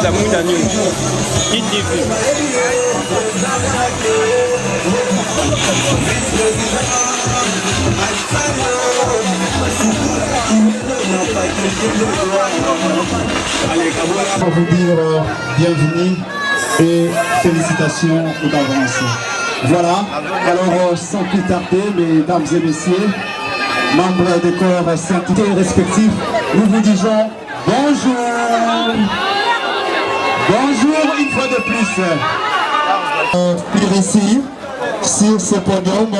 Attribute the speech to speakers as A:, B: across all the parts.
A: za muda nyingi hivi.
B: Pour vous dire bienvenue et félicitations d'avance. Voilà, alors sans plus tarder, mesdames et messieurs, membres des corps syndiqués respectifs, nous vous disons bonjour. Bonjour une fois de plus. Puis ici, sur ce podium,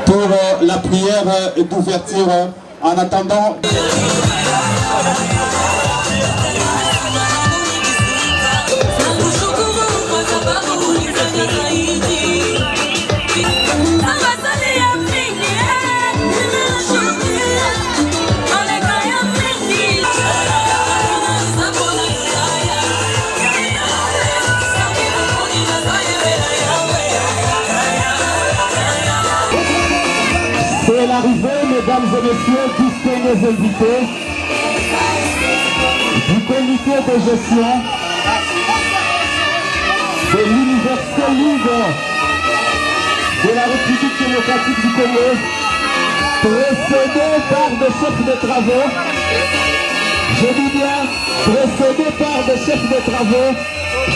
B: pour la prière d'ouverture, en attendant... C'est l'arrivée, mesdames et messieurs, distingués invités du comité de gestion de l'Université libre de la République démocratique du Congo, précédé par des chefs de travaux, je dis bien précédé par des chefs de travaux,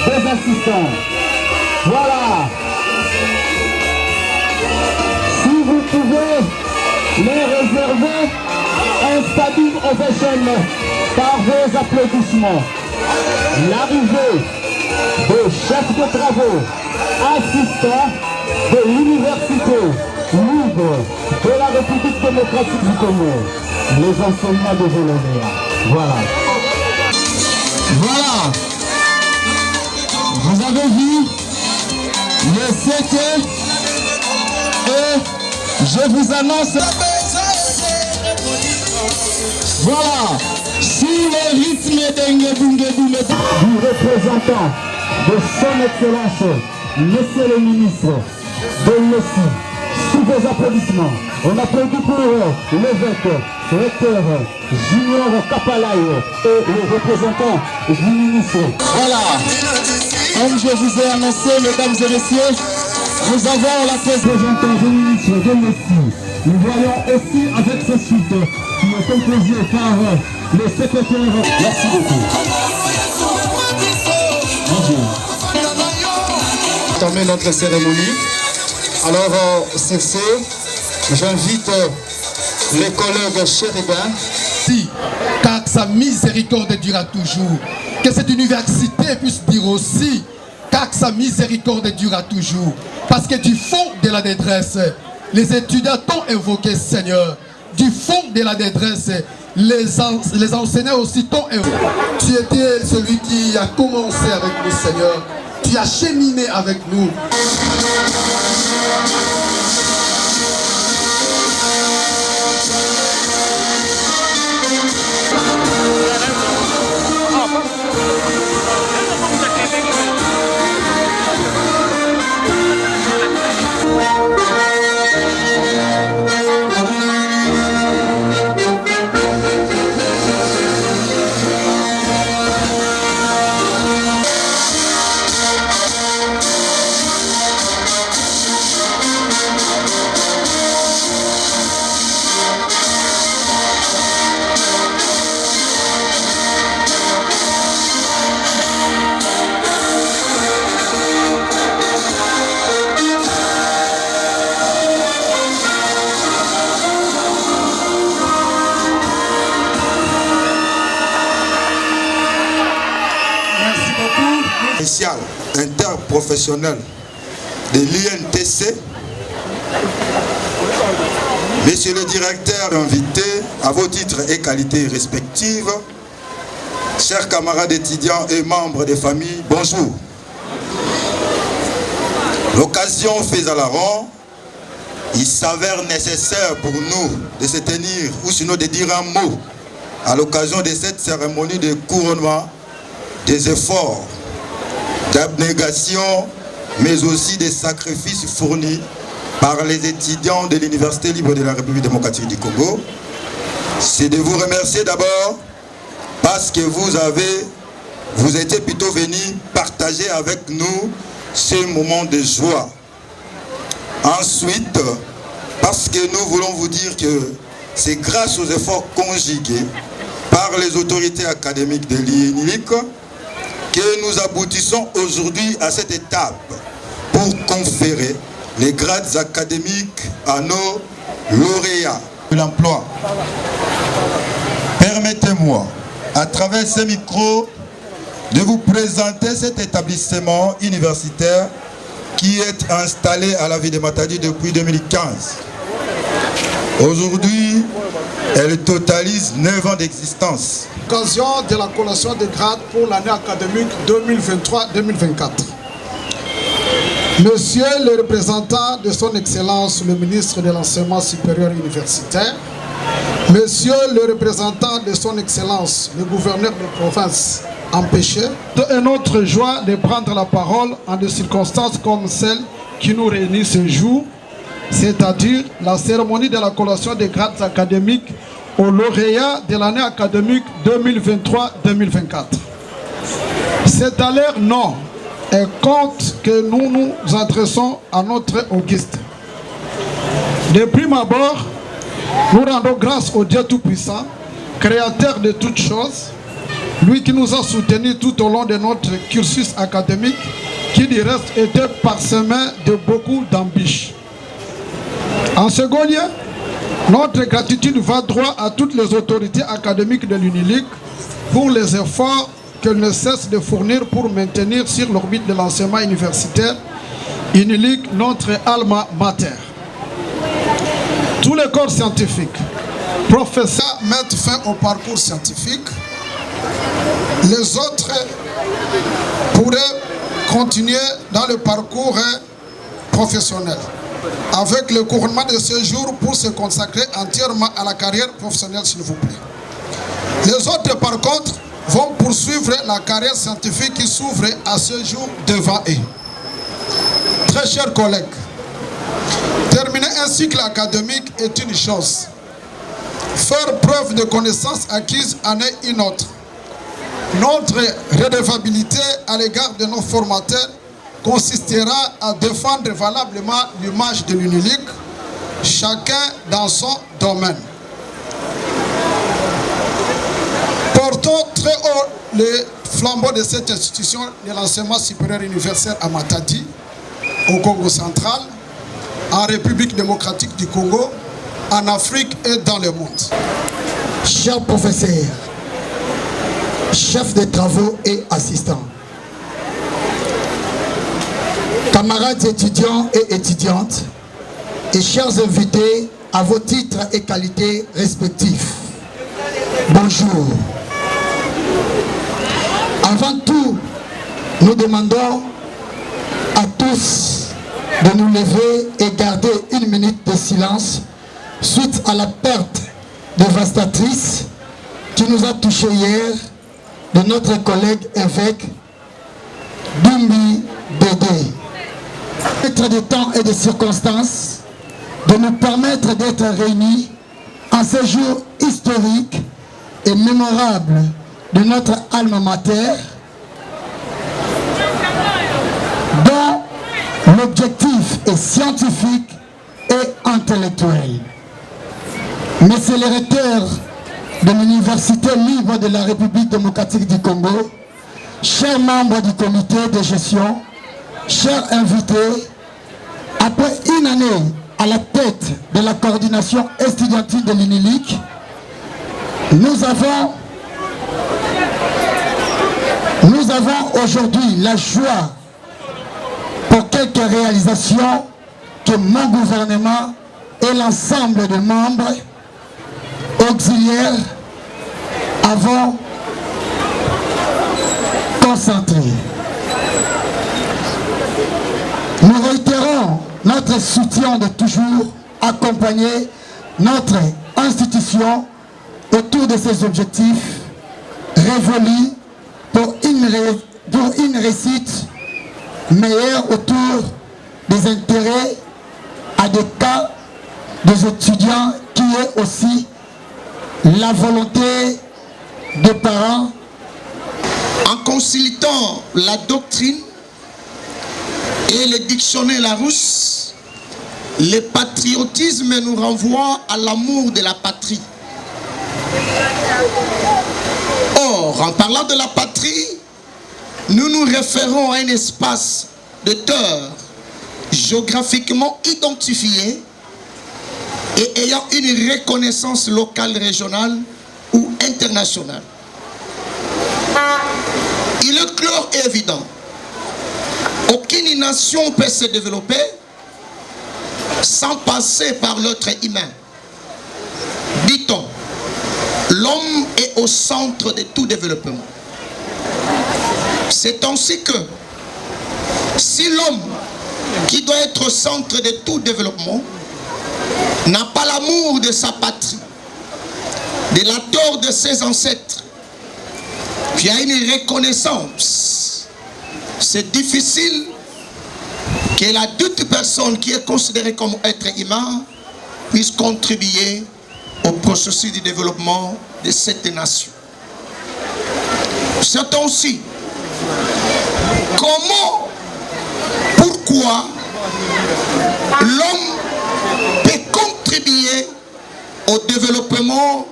B: des assistants. Voilà. Si vous pouvez les réserver un standing ovation par vos applaudissements. L'arrivée de chefs de travaux, assistants de l'Université libre de la démocratique du Congo, les enseignants de l'OREA. Voilà. Voilà. Vous avez vu le 7 et je vous annonce. Voilà. Sur le rythme du représentant de son Excellence, Monsieur le ministre de l'ESI, sous vos applaudissements, on applaudit pour l'évêque, recteur Junior Kapalayo et le représentant du ministre. Voilà, comme je vous ai annoncé, mesdames et messieurs, nous avons la représentant du ministre de l'ESI. Nous voyons aussi avec ce suite qui est composé par le secrétaire. Merci beaucoup. Terminer notre cérémonie. Alors, c'est ce, j'invite les collègues chérubins.
C: Si, car sa miséricorde durera toujours. Que cette université puisse dire aussi, car sa miséricorde durera toujours. Parce que du fond de la détresse, les étudiants t'ont invoqué, Seigneur. Du fond de la détresse, les enseignants aussi t'ont invoqué. Tu étais celui qui a commencé avec nous, Seigneur. Tu as cheminé avec nous.
D: Interprofessionnel de l'INTC, Monsieur le directeur invité, à vos titres et qualités respectives, chers camarades étudiants et membres des familles, bonjour. L'occasion fait à la ronde, il s'avère nécessaire pour nous de se tenir, ou sinon de dire un mot, à l'occasion de cette cérémonie de couronnement des efforts d'abnégation, mais aussi des sacrifices fournis par les étudiants de l'Université libre de la République démocratique du Congo. C'est de vous remercier d'abord parce que vous étiez plutôt venus partager avec nous ces moments de joie. Ensuite, parce que nous voulons vous dire que c'est grâce aux efforts conjugués par les autorités académiques de l'INILIC que nous aboutissons aujourd'hui à cette étape pour conférer les grades académiques à nos lauréats de l'emploi. Permettez-moi, à travers ce micro, de vous présenter cet établissement universitaire qui est installé à la ville de Matadi depuis 2015. Aujourd'hui, elle totalise 9 ans d'existence.
C: Occasion de la collation de grades pour l'année académique 2023-2024. Monsieur le représentant de son Excellence, le ministre de l'Enseignement supérieur universitaire, Monsieur le représentant de son Excellence, le gouverneur de province empêché, c'est notre joie de prendre la parole en des circonstances comme celle qui nous réunit ce jour, c'est-à-dire la cérémonie de la collation des grades académiques aux lauréats de l'année académique 2023-2024. C'est à leur nom et compte que nous nous adressons à notre Auguste. De prime abord, nous rendons grâce au Dieu Tout-Puissant, créateur de toutes choses, lui qui nous a soutenus tout au long de notre cursus académique, qui du reste était parsemé de beaucoup d'ambitions. En second lieu, notre gratitude va droit à toutes les autorités académiques de l'UNILIC pour les efforts qu'elles ne cessent de fournir pour maintenir sur l'orbite de l'enseignement universitaire UNILIC notre alma mater. Tous les corps scientifiques, professeurs, mettent fin au parcours scientifique. Les autres pourraient continuer dans le parcours professionnel avec le couronnement de séjour pour se consacrer entièrement à la carrière professionnelle, s'il vous plaît. Les autres, par contre, vont poursuivre la carrière scientifique qui s'ouvre à ce jour devant eux. Très chers collègues, terminer un cycle académique est une chose. Faire preuve de connaissances acquises en est une autre. Notre redevabilité à l'égard de nos formateurs consistera à défendre valablement l'image de l'UNILIC, chacun dans son domaine. Portons très haut le flambeau de cette institution de l'enseignement supérieur universel à Matadi, au Congo central, en République démocratique du Congo, en Afrique et dans le monde.
B: Chers professeurs, chefs de travaux et assistants, camarades étudiants et étudiantes, et chers invités à vos titres et qualités respectifs, bonjour. Avant tout, nous demandons à tous de nous lever et garder une minute de silence suite à la perte dévastatrice qui nous a touchés hier de notre collègue évêque Dumbi Dédé. Être de temps et de circonstances de nous permettre d'être réunis en ce jour historique et mémorable de notre alma mater, dont l'objectif est scientifique et intellectuel. Monsieur le recteur de l'Université libre de la République démocratique du Congo, chers membres du comité de gestion, chers invités, après une année à la tête de la coordination estudiantine de l'UNILIC, nous avons aujourd'hui la joie pour quelques réalisations que mon gouvernement et l'ensemble des membres auxiliaires avons concentrés. Nous réitérons notre soutien de toujours accompagner notre institution autour de ces objectifs révolus pour une réussite meilleure autour des intérêts à des cas des étudiants qui est aussi la volonté des parents.
E: En consultant la doctrine et le dictionnaire Larousse, le patriotisme nous renvoie à l'amour de la patrie. Or, en parlant de la patrie, nous nous référons à un espace de terre géographiquement identifié et ayant une reconnaissance locale, régionale ou internationale. Il est clair et évident, aucune nation peut se développer sans passer par l'être humain. Dit-on, l'homme est au centre de tout développement. C'est ainsi que si l'homme, qui doit être au centre de tout développement, n'a pas l'amour de sa patrie, de la tort de ses ancêtres, puis a une reconnaissance, c'est difficile que la toute personne qui est considérée comme être humain puisse contribuer au processus de développement de cette nation. C'est aussi comment, pourquoi l'homme peut contribuer au développement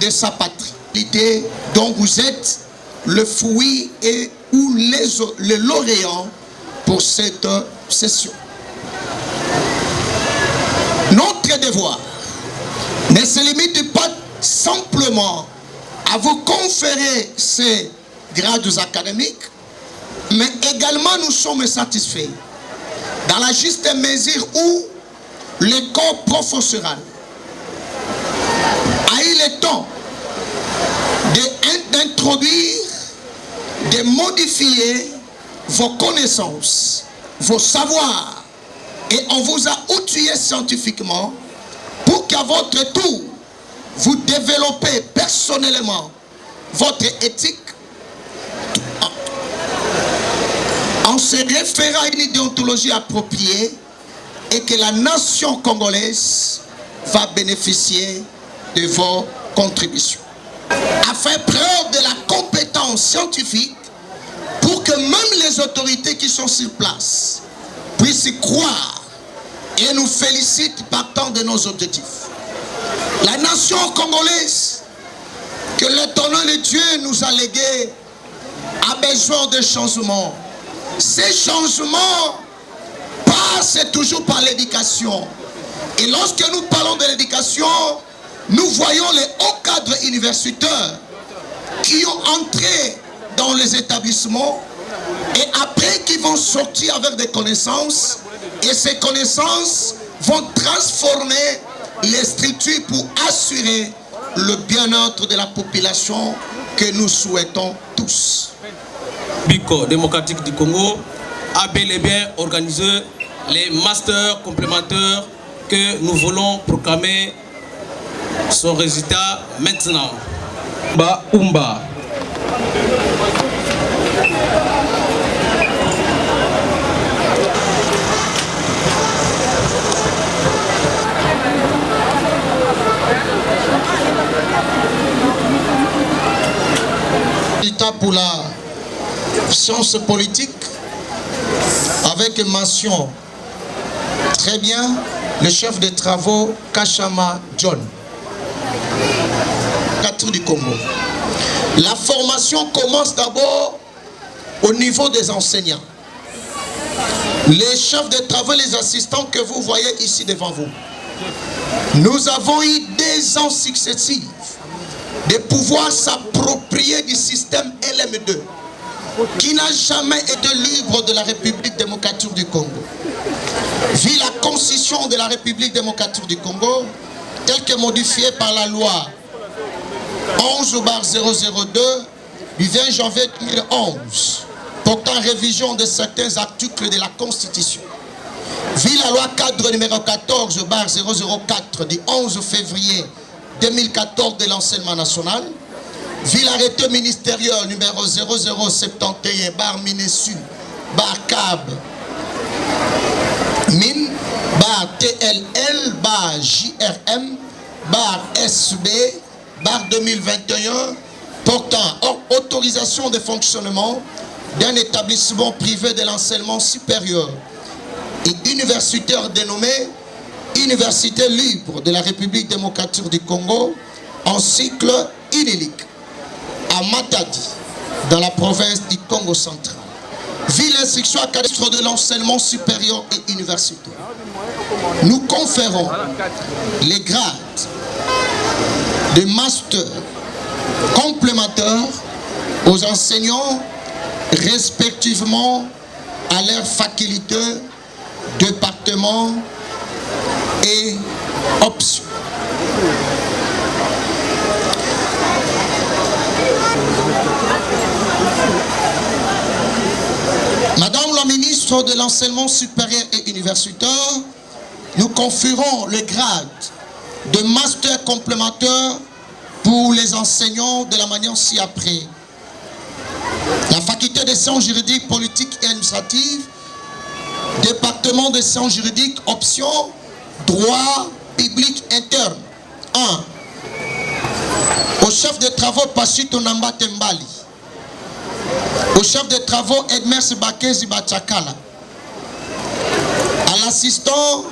E: de sa patrie. L'idée dont vous êtes le fruit et ou le lauréat pour cette session. Notre devoir ne se limite pas simplement à vous conférer ces grades académiques, mais également nous sommes satisfaits dans la juste mesure où le corps professoral a eu le temps d'introduire, de modifier vos connaissances, vos savoirs, et on vous a outillé scientifiquement pour qu'à votre tour, vous développez personnellement votre éthique en se référant à une idéontologie appropriée et que la nation congolaise va bénéficier de vos contributions. À faire preuve de la compétence scientifique pour que même les autorités qui sont sur place puissent y croire et nous félicitent partant de nos objectifs. La nation congolaise que l'éternel de Dieu nous a légué a besoin de changements. Ces changements passent toujours par l'éducation. Et lorsque nous parlons de l'éducation, nous voyons les hauts cadres universitaires qui ont entré dans les établissements et après qui vont sortir avec des connaissances, et ces connaissances vont transformer les structures pour assurer le bien-être de la population que nous souhaitons tous.
F: Bico démocratique du Congo a bel et bien organisé les masters complémentaires que nous voulons proclamer son résultat maintenant. Umba.
E: Pour la science politique, avec mention très bien le chef de travaux Kachama John, du Congo. La formation commence d'abord au niveau des enseignants. Les chefs de travaux, les assistants que vous voyez ici devant vous. Nous avons eu des ans successifs de pouvoir s'approprier du système LM2 qui n'a jamais été libre de la République démocratique du Congo. Vu la constitution de la République démocratique du Congo, telle que modifiée par la loi 11/002 du 20 janvier 2011, portant révision de certains articles de la Constitution. Vu la loi cadre numéro 14/004 du 11 février 2014 de l'enseignement national, vu l'arrêté ministériel numéro 0071/Minesu/CAB MIN TLL/JRM/SB/2021 portant autorisation de fonctionnement d'un établissement privé de l'enseignement supérieur et universitaire dénommé Université libre de la République démocratique du Congo en cycle inélique à Matadi, dans la province du Congo central. Vu l'instruction académique de l'enseignement supérieur et universitaire, nous conférons les grades de master complémentaires aux enseignants respectivement à leur faculté, département et option. Madame la ministre de l'enseignement supérieur et universitaire, nous conférons le grade de master complémentaire pour les enseignants de la manière ci-après. La faculté des sciences juridiques, politiques et administratives, département des sciences juridiques, option droit public interne. 1. Au chef de travaux Pachito Namba Tembali. Au chef de travaux Edmers Bakezi Bachakala. À l'assistant,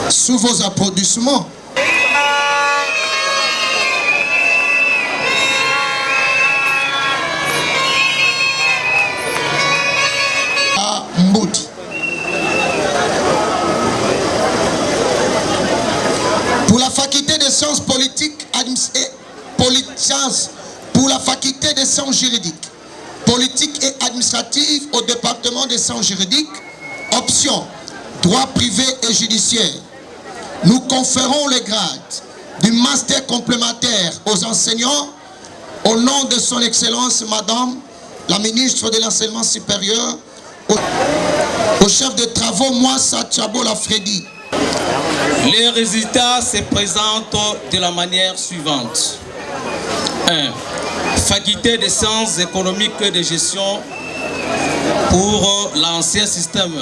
E: sous vos applaudissements, à Mbouti. Pour la faculté des sciences politiques et sciences, pour la faculté des sciences juridiques, politiques et administratives au département des sciences juridiques, option droit privé et judiciaire. nous conférons le grade du master complémentaire aux enseignants au nom de son Excellence Madame la ministre de l'Enseignement supérieur, au chef de travaux Mouassa Tchabola Freddy.
F: Les résultats se présentent de la manière suivante. 1. Faculté des sciences économiques et de gestion pour l'ancien système.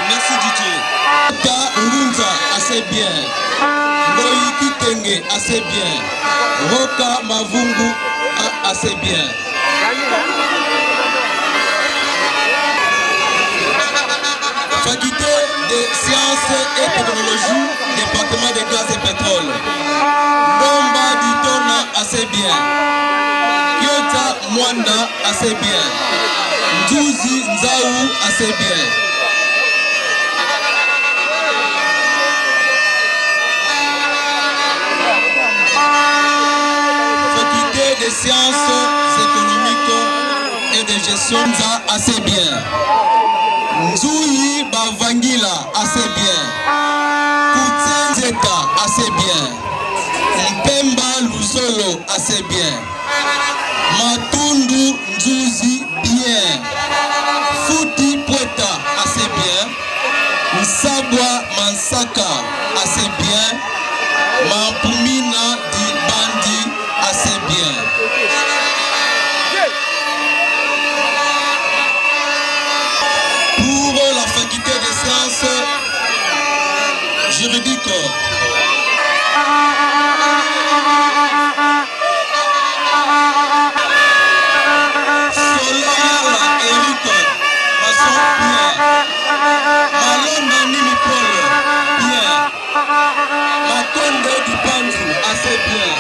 F: Merci Didier. Ta Ngunza, assez bien. Moïki Tenge, assez bien. Roka Mavungu, assez bien. Faculté des sciences et technologies, département des gaz et pétrole. Bomba Ditona, assez bien. Kyota Mwanda, assez bien. Ndouzi Nzaou, assez bien. Des sciences économiques et de gestion, ça assez bien. Nzouyi Bavangila, assez bien. Koutzenzeta, assez bien. Mpemba Luzolo, assez bien. Matundu Nzouzi, bien. Fouti Poeta, assez bien. Nsabwa Mansaka, assez bien. Mampumina Di Bandi, assez bien. Pour la faculté des sciences juridiques, Solar Eric, Masson bien. Malonda Nini Paul, bien. Makonde du Panzu, assez bien.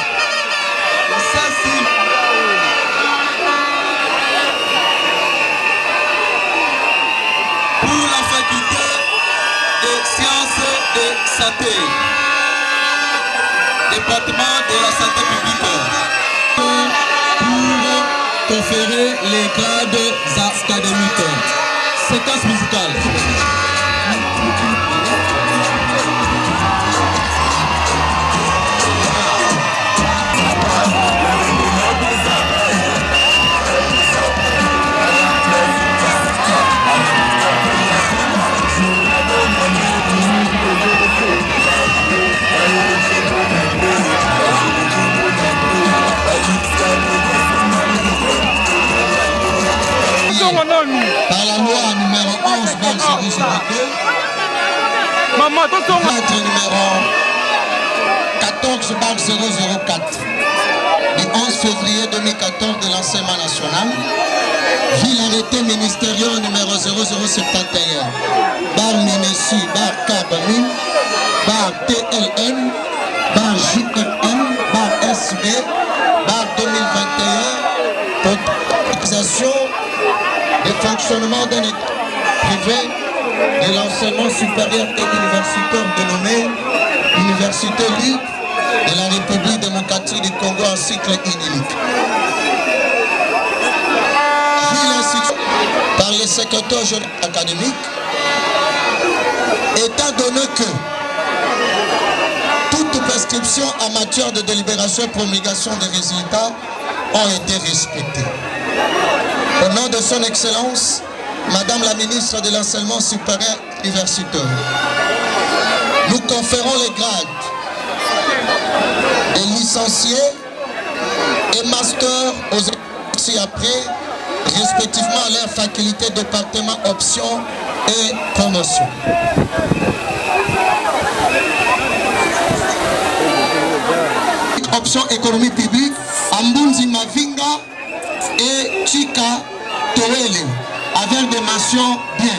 F: Pour la faculté des sciences de santé, département de la santé publique, pour conférer les grades académiques. Séquence musicale.
E: Par la loi numéro 11, cadre numéro 14, 004, du 11 février 2014 de l'enseignement national, vit l'arrêté ministériel numéro 0071, bar Minessi, bar Kabamin, bar TLN, bar JMM, bar SB, bar 2021, pour l'utilisation et fonctionnement d'un état privé de l'enseignement supérieur et universitaire dénommé Université libre de la République démocratique du Congo en cycle inédit. Par les secrétaires généraux académiques, étant donné que toute prescription en matière de délibération et promulgation des résultats ont été respectées. Au nom de son Excellence, Madame la ministre de l'Enseignement supérieur universitaire, nous conférons les grades de licenciés et master aux ci-après, respectivement à leur faculté, département, option et promotion. Option économie publique, Ambunzi Mavinga et Chika Toele, avec des mentions bien.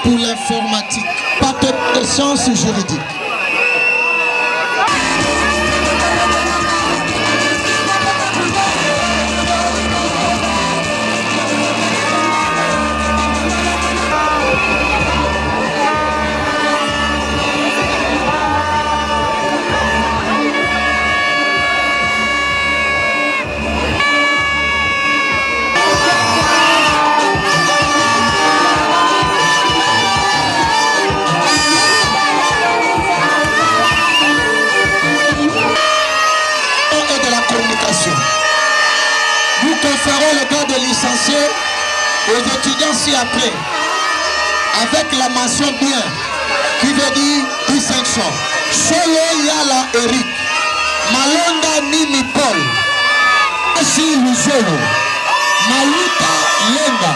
E: pour l'informatique, pas de sciences juridiques. Nous conférons le grade de licencié aux étudiants ci-après avec la mention bien qui veut dire distinction. Solo Yala Eric, Malonda Nimi Paul, Asi Luzolo, Maluta Lenga.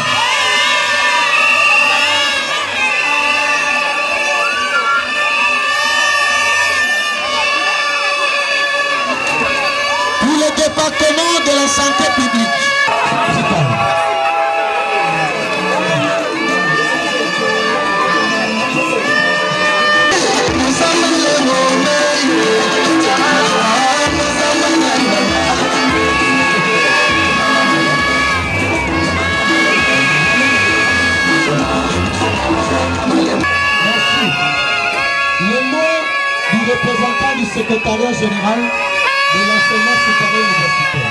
E: Pour le département de la santé publique. Représentant du secrétariat général de l'enseignement supérieur universitaire.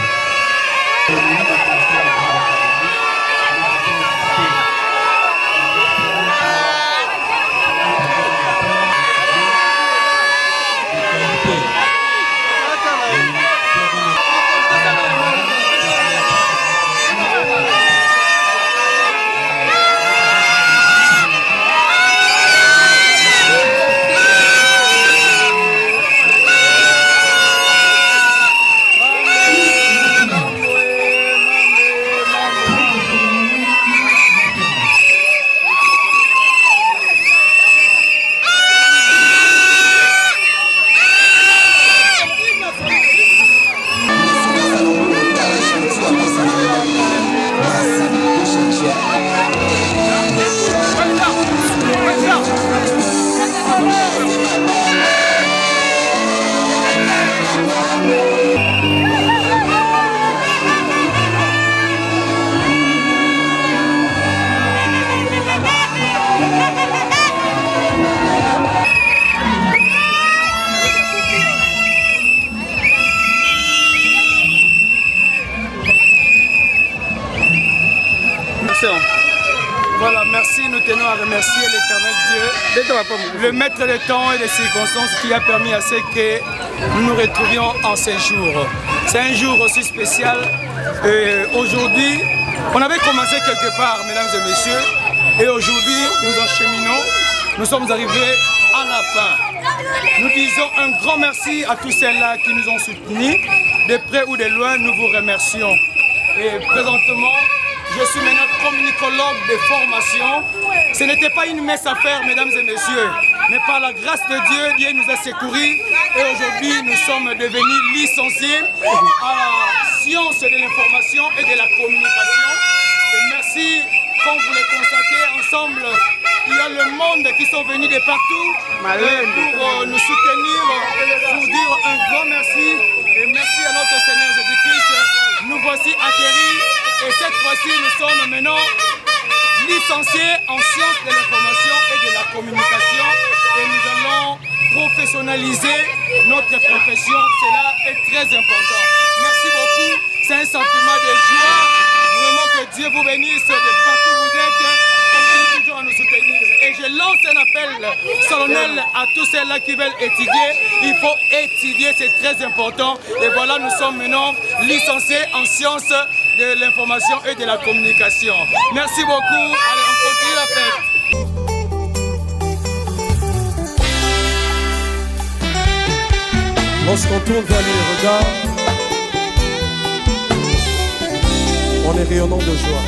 A: Voilà, merci, nous tenons à remercier l'Éternel Dieu, le maître des temps et des circonstances qui a permis à ce que nous nous retrouvions en ces jours. C'est un jour aussi spécial. Aujourd'hui, on avait commencé quelque part, mesdames et messieurs, et aujourd'hui, nous encheminons, nous sommes arrivés à la fin. Nous disons un grand merci à tous ceux-là qui nous ont soutenus, de près ou de loin, nous vous remercions. Et présentement, je suis maintenant communicologue de formation. Ce n'était pas une messe à faire, mesdames et messieurs, mais par la grâce de Dieu, Dieu nous a secourus et aujourd'hui nous sommes devenus licenciés à la science de l'information et de la communication. Et merci, comme vous le constatez, ensemble, il y a le monde qui sont venus de partout pour nous soutenir, pour dire un grand merci et merci à notre Seigneur Jésus-Christ. Nous voici atterris. Et cette fois-ci, nous sommes maintenant licenciés en sciences de l'information et de la communication et nous allons professionnaliser notre profession. Cela est très important. Merci beaucoup. C'est un sentiment de joie. Vraiment que Dieu vous bénisse de partout où vous êtes. Continuez toujours à nous soutenir. Et je lance un appel solennel à tous ceux-là qui veulent étudier. Il faut étudier, c'est très important. Et voilà, nous sommes maintenant licenciés en sciences de l'information et de la communication. Merci beaucoup. Allez, on continue la fête.
G: Lorsqu'on tourne vers les regards, on est rayonnant de joie.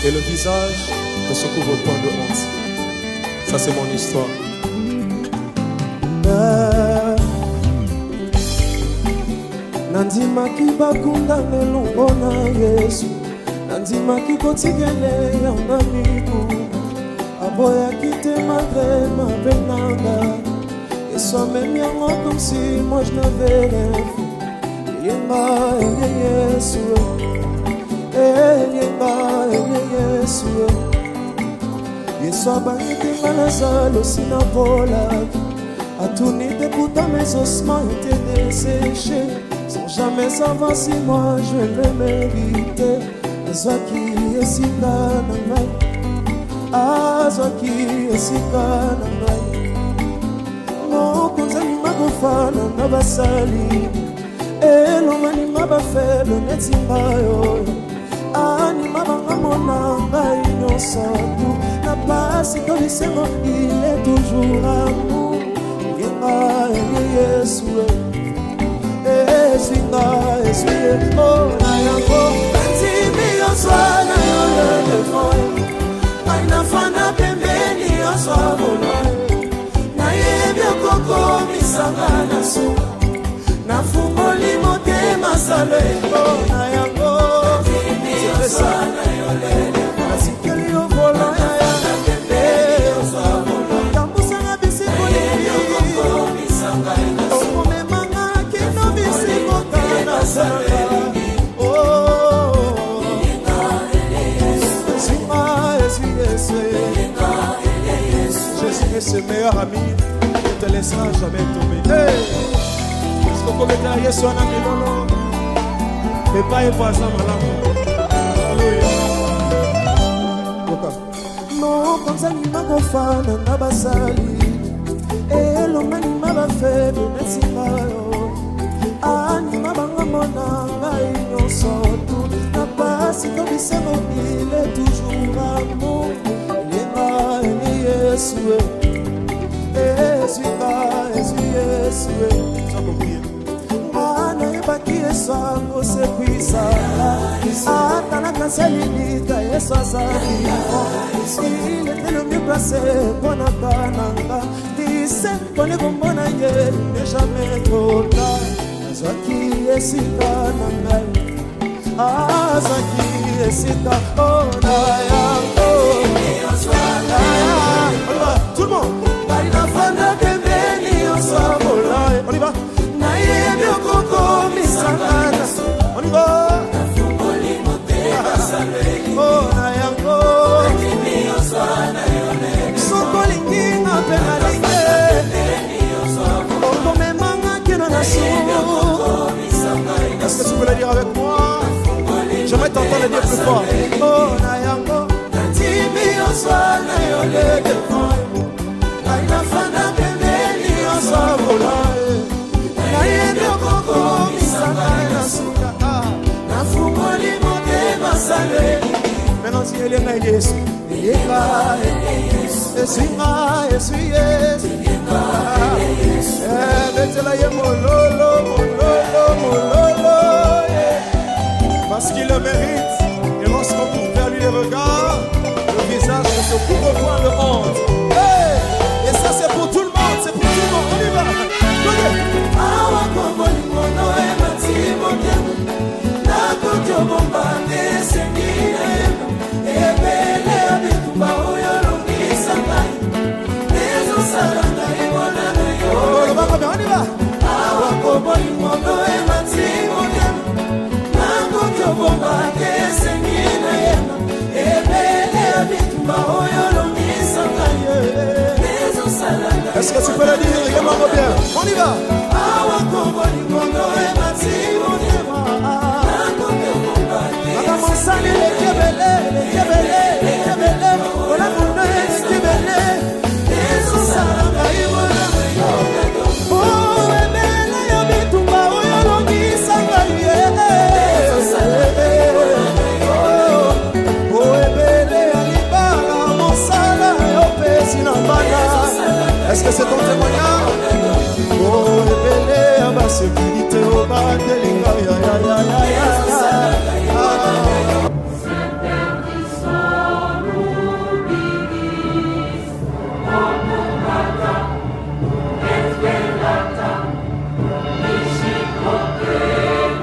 G: Et le visage ne se couvre point de honte. Ça, c'est mon histoire.
H: Nandimaki bakunda melongo na Yesu, nandimaki kotikele ya miku, naboyaki te malgré ma penanga. Et soit même yango comme si moi je n'avais rien fait. Yenga Yesu, yenga Yesu. Yeswa bangi malazalo sinavolaki. A tourner pourtant mes ossements étaient desséchés. Sans jamais savoir si moi je le méritais. Azwaki esika na ngai, azwaki esika na ngai. Mokonzani makofana na basali, elongani mabafaible neti ngai. Anima banga mona ngai nyonso tu. Na pasi to lisengo il est toujours amour. Yenga Yesu, Ezinga Yesu, oh na yango. Timi yoswana yole foi, aina fana pembeni yoswana. Na yebyo koko misanga na suka, na fungoli motema sale, oh na yango. Timi yoswana yole foi, asikeli yovola ya pembe yoswana. Tambusanga bisiko yebyo koko misanga na suka, omemanga kino bisiko kana sale. Jésus est ce meilleur ami, ne te laissera jamais tomber. Est-ce qu'on peut mettre Yesu en amilolo? Mais pas et pas ça malade. Non, comme ça ni ma gofana na basali. Et l'homme ni ma bafaible n'est si malo. Ani ma banga mona ngai nyonso tu. Na pasi to bisemo il est toujours amour. Yesu, Yesu, Mana yebaki Yesu ako sekwisa. Atana kanselilita Yesu azali. Il était le mieux placé pour natananga. Dise pone kombona ye ne jamais trop tard. Azwaki esika nangai, azwaki esika ona yango. Tout le monde. On y va. On y va. Oh, Nayango. Sokolingi na penalite. Okomemanga kino na su. Est-ce que tu peux le dire avec moi? J'aimerais t'entendre le dire plus fort. Oh, Nayango. Oswana yole kefoi, aina fana pembeni osabula. Na yendo koko misanga na suka, na fungoli motema sale. Maintenant si elle est Yesu, yenga Ezinga Yesu Yesu. Betela ye mololo, mololo, mololo. Parce qu'il le mérite, et lorsqu'on tourne vers lui les regards, le visage ne se couvre point de honte. Hey! Et ça c'est pour tout le monde, c'est pour tout le monde. On y va. On y va. Est-ce que tu peux le dire? Regarde-moi bien. On y va. Est-ce que c'est ton témoignage? Oh, ébélé, à ma sécurité, au bas de l'ingari,